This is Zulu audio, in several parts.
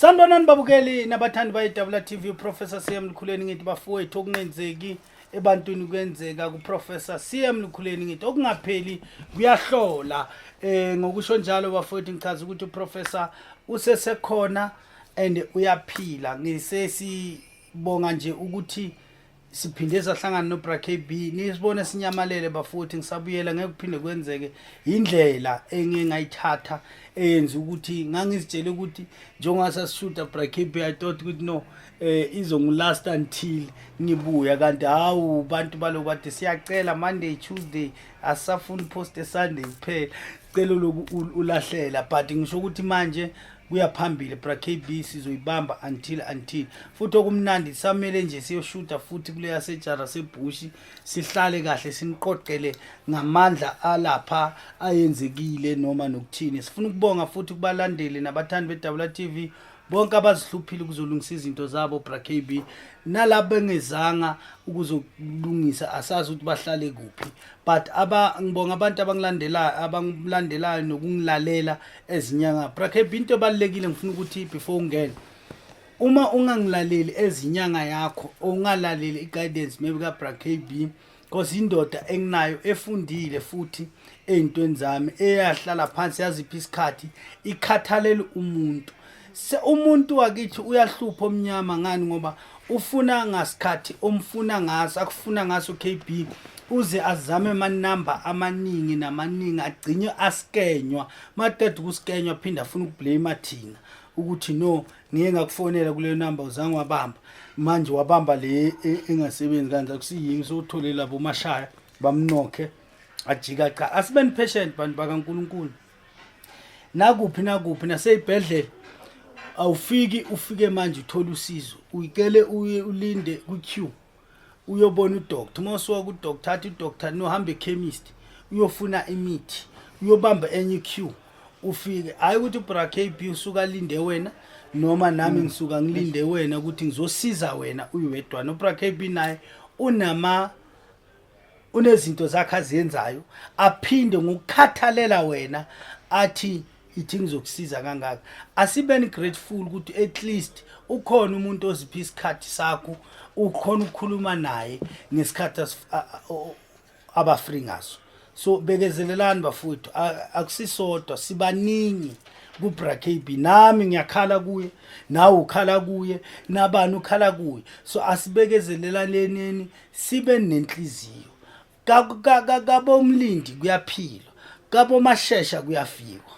Sanibonani babukeli nabathandi bayiDabula TV Professor CM Lukhuleni ngithi bafowethu okungenzeki ebantwini kwenzeka ku Professor CM Lukhuleni ngithi okungapheli kuyahlola ngokusho njalo bafowethu ngichaza ukuthi uProfessor usesekhona and uyaphila ngisesibonga nje ukuthi siphinde sahlangana no BraKB nisibone sinyamalele bafowethu ngisabuyela ngeke kuphinde kwenzeke indlela engeke ngayithatha enza ukuthi ngangizitshela ukuthi njengoba sasishuta BraKB I thought ukuthi no izongilast until ngibuya kanti hawu bantu balo kade siyacela Monday Tuesday asafuna post Sunday kuphela celo loku ulahlela but ngisho ukuthi manje kuyaphambili BraKB sizoyibamba until futhi okumnandi samele nje siyoshuta futhi kule yasejara sebushi sihlale kahle siniqoqele ngamandla alapha ayenzekile noma nokuthini sifuna ukubonga futhi kubalandeli nabathandi beDabula TV bonke abazihluphile ukuzolungisa izinto zabo BraKB nalabo engezanga ukuzokulungisa asazi ukuthi bahlale kuphi but ngibonga abantu abangilandelayo nokungilalela ezinyanga BraKB into ebalekile ngifuna ukuthi before ungene uma ungangilaleli ezinyanga yakho ungalaleli iguidance maybe ka BraKB because indoda enginayo efundile futhi ezintweni zami eyahlala phansi yaziphi isikhathi ikhathalela umuntu umuntu wakithi uyahlupha omnyama ngani ngoba ufuna ngasikhathi omfuna ngaso akufuna ngaso KB uze azame amanamba amaningi namaningi agcine askenywa maqeda ukuskenywa phinda afuna ukublame thina ukuthi no ngeke ngakufonela kule number uzange wabamba manje wabamba le engasebenzi kanza kusiyiki sotholela labo mashaya bamnokhe ajika cha asibeni patient bantu bakaNkulunkulu nakuphi naseyibhedlela ufike manje uthola usizo uyikele ulinde ku queue uyobona udoctor mawusuka ku doctor thatha udoctor nohambe chemist uyofuna imithi uyobamba enye queue ufike hayi ukuthi BraKB usuka linde wena noma nami ngisuka ngilinde wena ukuthi ngizosiza wena uyiwedwa no BraKB naye unezinto zakhe azenzayo aphinde ngokukhathalela wena athi ithi ngizokusiza kangaka asibeni grateful ukuthi at least ukhona umuntu oziphi isikhathi sakho ukhona ukukhuluma naye ngesikhathi abafree ngaso so bekezelelani bafowethu akusisodwa sibaningi ku BraKB nami ngiyakhala kuye nawe ukhala kuye nabani ukhala kuye so asibekezelelaneni sibe nenhliziyo kabomlindi kuyaphila kabomashesha kuyafikwa.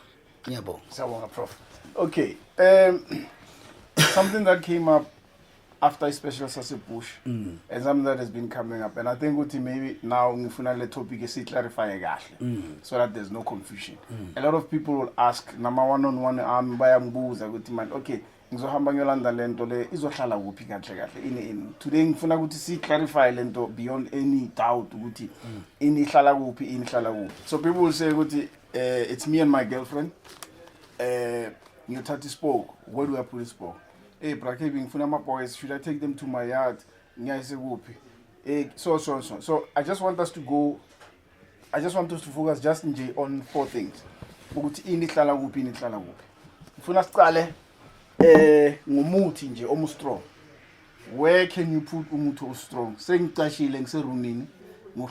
Sawonga, Prof. Okay, something that came up after special Sasebush and something that has been coming up, and I think maybe now ngifuna le topic clarify kahle so that there's no confusion. A lot of people will ask nama one-on-one bayambuza ukuthi man okay ngizohamba ngiyolanda lento le izohlala kuphi kahle ini today ngifuna ukuthi si clarify lento beyond any doubt ukuthi ini hlala kuphi. So people will say ukuthi it's me and my girlfriend. You touch spoke. Where do I put spoke? Hey, BraKB, ngifuna my boys. Should I take them to my yard? So I just want us to focus just on four things. Ukuthi ini hlala kuphi. Ngifuna siqale ngumuthi nje omustrong. Where can you put umuthi ostrong? Sengicashile ngiserumini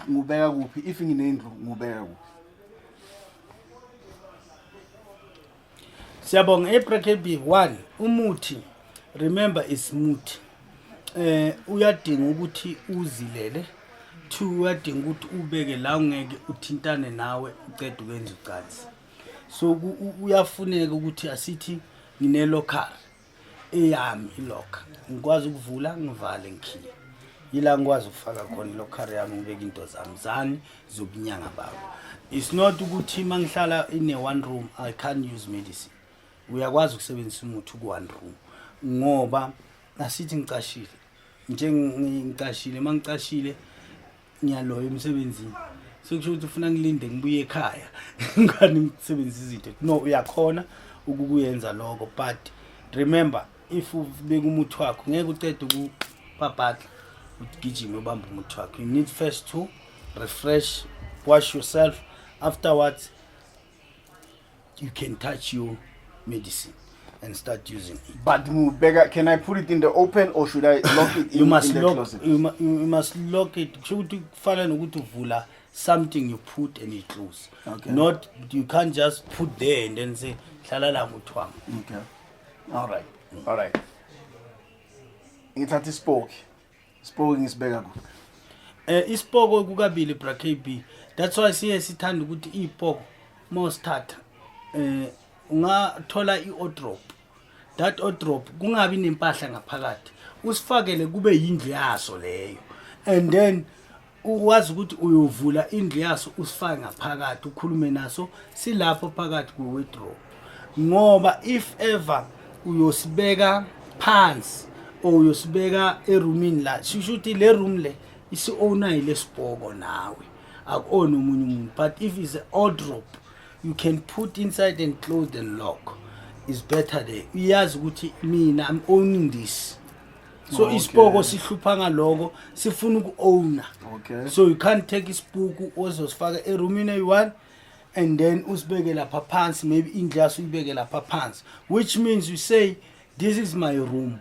ngubeka kuphi if nginendlu ngubeka kuphi. Siyabonga BraKB 1 umuthi remember is muthi uyadinga ukuthi uzilele 2 uyadinga ukuthi ubeke la ungeke uthintane nawe ucede ukwenza ucansi so uyafuneka ukuthi asithi ngine local eyami ilocal ngikwazi ukuvula ngivale ngikhiye yila ngikwazi ukufaka khona local yami ngibeka into zami zani zokunyanga babo it's not ukuthi mangihlala in one room I can't use medicine uyakwazi ukusebenzisa umuthi ku one room ngoba asithi ngicashile ngicashile mangicashile ngiyaloya emsebenzini sokusho ukuthi ufuna ngilinde ngibuye ekhaya ngani ngisebenzisa izinto no uyakhona ukuyenza lokho but remember if ubeka umuthi wakho ngeke ucede ukupapatha ugijime ubamba umuthi wakho you need first to refresh wash yourself afterwards you can touch your medicine and start using it. But can I put it in the open or should I lock it in the closet? You must lock it. Something you put and it close. Okay. Not, you can't just put there and then say "Hlala mutwang." Okay. All right. It's spoke. Spoken is better. Ispoko kukabili bra KB. That's why siye sithanda ukuthi ipoko mostata ungathola iodrop. That odrop kungabi nempahla ngaphakathi. Usifakele kube yindlu yaso leyo. And then uwazi ukuthi uyovula indlu yaso usifake ngaphakathi ukhulume naso silapho phakathi ku wardrobe. Ngoba if ever uyosibeka phansi or uyosibeka eroomini la, shishuthi le room le isi owner ile sipoko nawe. Akuona umunye umuntu. But if it's an wardrobe, you can put inside and close and lock. It's better there. Uyazi ukuthi mina I'm owning this. So isipoko sihlupha ngaloko sifuna uku-owner. Okay. So you can't take isipuku ozosifaka eroomini eyi-1 and then usibeke lapha phansi, maybe indlu yaso uyibeke lapha phansi, which means you say this is my room.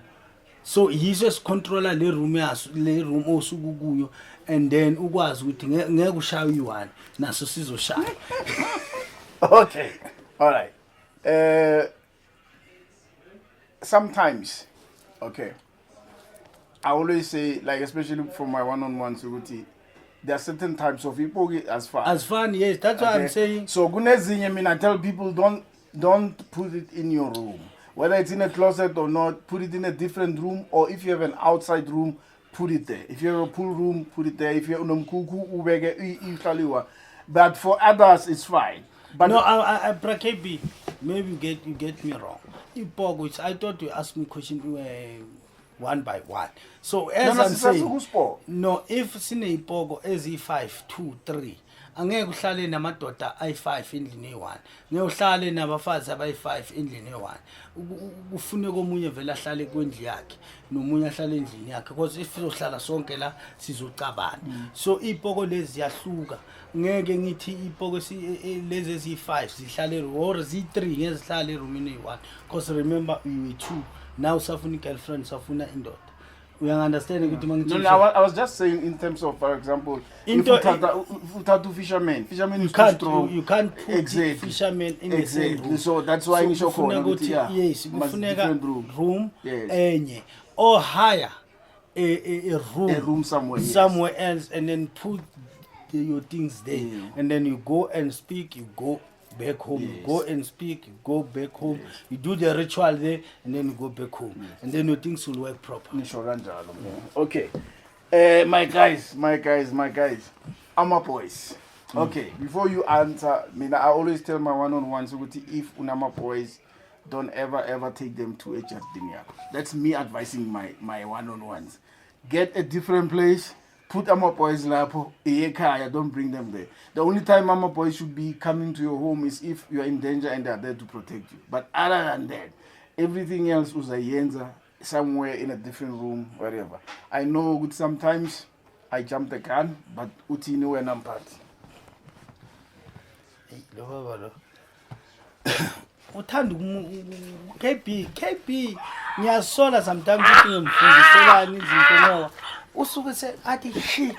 So yiso esicontroller le room yaso, le room osuku kuyo, and then ukwazi ukuthi ngeke ushaye uyi-1 naso sizoshaya. Okay. All right. Sometimes, okay, I always say, like, especially for my one-on-ones, there are certain types of people as far. As fun, yes, that's what I'm saying. So, I mean, I tell people don't put it in your room. Whether it's in a closet or not, put it in a different room, or if you have an outside room, put it there. If you have a pool room, put it there. If you have but for others, it's fine. But no, I KB, maybe you get me wrong. Which I thought you asked me question one by one. So as I'm saying, no, if sine ipogo ezi 5, 2, 3, angeke uhlale namadoda ayi5 endlini e1. Ngeke uhlale nabafazi abayi5 endlini e1. Ufune komunye vela ahlale kwendlu yakhe, nomunye ahlale endlini yakhe, because if sizohlala sonke la sizocabana. So ipogo lezi ziyahluka. Ngeke ngithi ipogo lezi ezi5 zihlale or zi3 ngeke zihlale eroomini e1, because remember we were 2. Now safuna girlfriend, safuna indoda. We understand ukuthi mangithi. No, I was just saying in terms of, for example, if fishermen you is can't, too strong. you can't put exactly. fishermen in the same room. So that's why we show yes, different room yes. enye or hire a room somewhere else and then put your things there, and then you go and speak, you go back home, you go and speak, you go back home, you do the ritual there, and then you go back home, and then your things will work properly. Okay, my guys, I'm a boys. Okay, before you answer, I always tell my one-on-ones, if unama boys, don't ever take them to a church. That's me advising my one-on-ones. Get a different place. Put Ama Boys lapo, don't bring them there. The only time Ama Boys should be coming to your home is if you are in danger and they are there to protect you. But other than that, everything else was a yenza, somewhere in a different room, wherever. I know good sometimes I jump the gun, but utini when I'm part. KP ngiyasola sometimes ukuthi ngimfundiselani izinto ngoba usuke se athi shi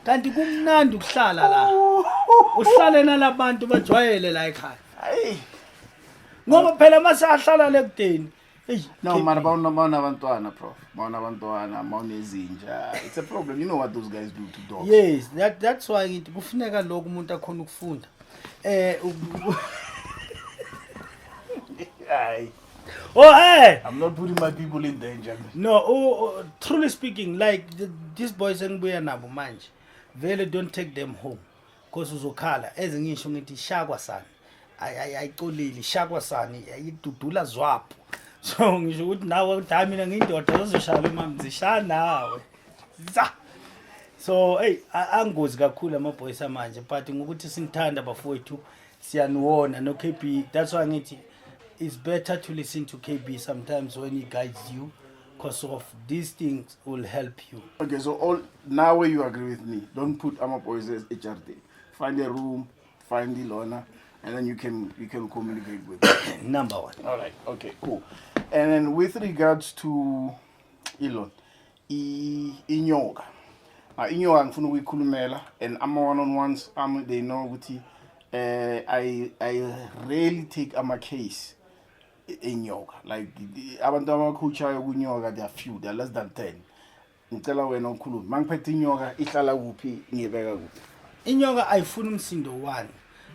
kanti kumnandi ukuhlala la uhlale nalabantu bajwayele la ekhaya ngoba phela masahlala le kudeni no man bawuna abantwana prof bawuna abantwana mawunezinja. It's a problem. You know what those guys do to dogs. Yes, that's why ngithi kufuneka lokho umuntu akhona ukufunda oh hey, I'm not putting my people in danger. No, truly speaking, like these boys engibuya nabo manje vele don't take them home because uzokhala ezingisho ngithi shakwa sana ayicolile shakwa sana ayidudula zwapho. So ngisho ukuthi nawe uthi mina ngiyindoda uzoshala mama zishaya nawe. So hey, angozi kakhulu amaboys amanje, but ngokuthi sinithanda bafowethu siyaniwona no KP. That's why ngithi it's better to listen to KB sometimes when he guides you, because of these things will help you. Okay, so now you agree with me. Don't put Ama Boys as HRD. Find a room, find the loner, and then you can communicate with them. Number one. All right. Okay. Cool. And then with regards to Elon, inyoka. Inyoka ngifuna ukuyikhulumela and ama-one-on-ones they know ukuthi I rarely take ama-case inyoka. Like abantu abakhuthayo kunyoka they are few, they are less than 10. Ngicela wena ukhulume. Mangiphethe inyoka ihlala kuphi ngiyibeka kuphi? Inyoka ayifuni umsindo one.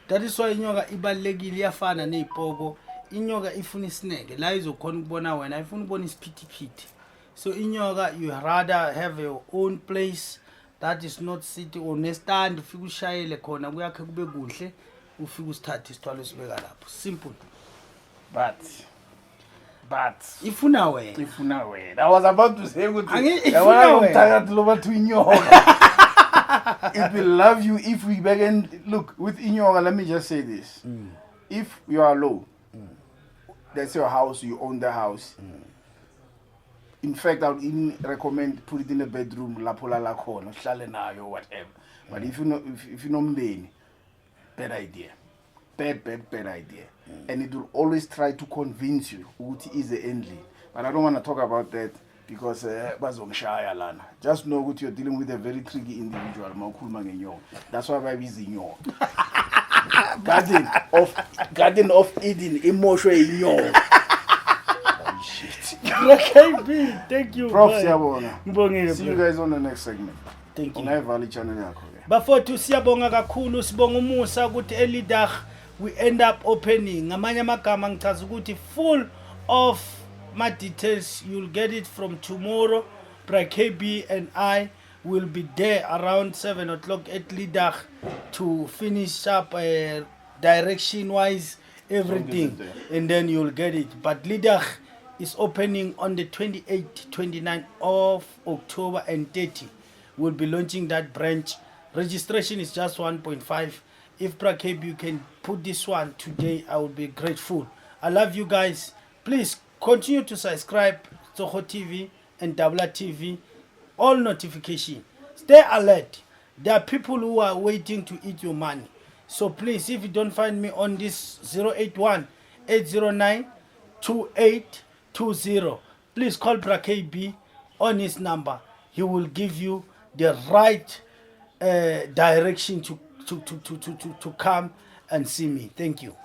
That is why inyoka ibalekile iyafana nezipoko. Inyoka ifuna isineke la izokhona ukubona wena ayifuni ukubona isiphithiphithi. So inyoka you rather have your own place that is not city or nestand ufike ushayele khona kuyakhe kube kuhle ufike usithathe isithwalo sibeka lapho. Simple. But ifuna wena. Ifuna wena. I was about to say ukuthi ifuna wena. Loba to inyoka. It will love you if we begin. Look, with inyoka, let me just say this. If you are low, that's your house, you own the house. In fact, I would even recommend put it in the bedroom, lapola la corner, or whatever. But if you know me, bad idea. Bad idea. And it will always try to convince you what is the endly. But I don't want to talk about that because just know what you're dealing with a very tricky individual. That's why I'm using you. Garden of Eden, emotional in your. Okay, thank you. Prof, see you guys on the next segment. Thank you. Before to siyabonga kakhulu sibonga umusa ukuthi elidah we end up opening ngamanye amagama ngichaza ukuthi full of my details you'll get it from tomorrow. KB and I will be there around 7 o'clock at Lidah to finish up direction wise everything and then you'll get it. But Lidah is opening on the 28th, 29th of October and 30. We'll be launching that branch. Registration is just 1.5. If Prakeb you can put this one today, I would be grateful. I love you guys. Please continue to subscribe to Soho TV and Dabla TV. All notification. Stay alert. There are people who are waiting to eat your money. So please, if you don't find me on this 081 809 2820, please call Prakeb on his number. He will give you the right direction to come and see me. Thank you.